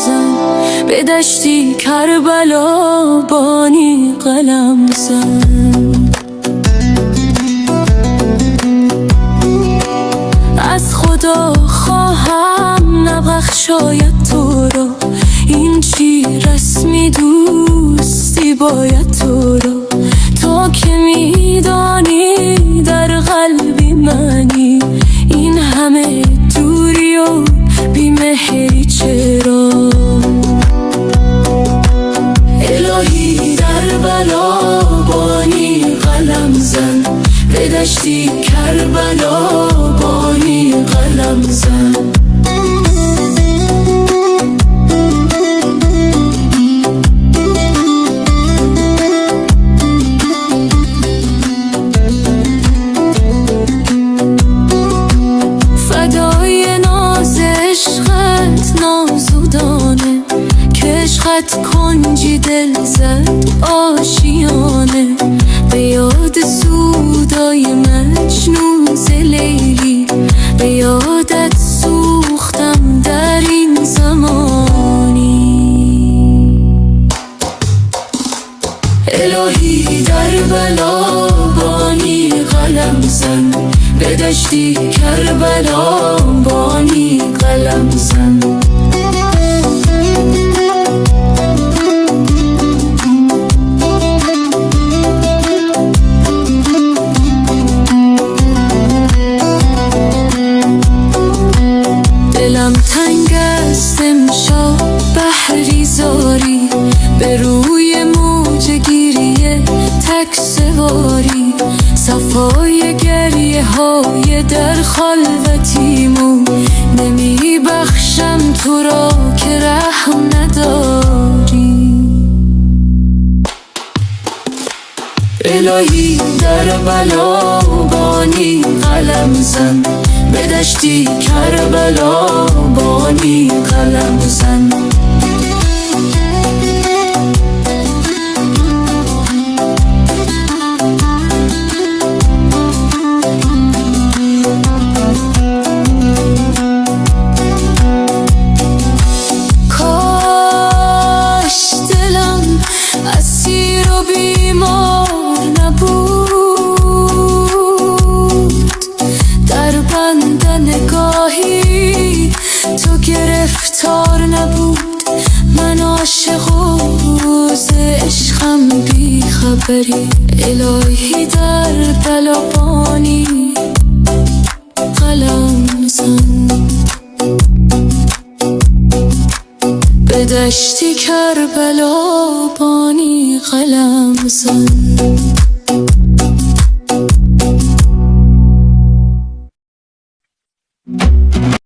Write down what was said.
زن، به دشتی کربلا بانی قلم زن. از خدا خواهم نبخشاید تو را، این چی رسمی دوستی باید تو را. تو که میدانی در قلبی منی، این همه دوری و بیمهری چرا؟ الهی در بلا بانی قلم زن، به دشتی کربلا بانی قلم زن. فدای ناز عشقت نازودانه، که عشقت کنجی دل زد آشیانه. به یاد سودای مجنون ز لیلی، به یادت سوختم در این زمانی. الهی در بلا بانی قلم زن، به دشتی کربلا بانی قلم زن. دلم تنگ است امشب بحری زاری، به روی موج گیریه تک سواری. صفای گریه های در خلوتیمو، نمی بخشم تو را که رحم نداری. الهی در بلا بانی قلم زن، به دشتی کربلا بانی قلم زن. کاش دلم اسیر و بیمار نبود، در بند نگاهی تو گرفتار نبود. من عاشق و ز عشقم بی خبری، الهی در بلا بانی قلم زن، به دشتی کربلا بانی قلم زن.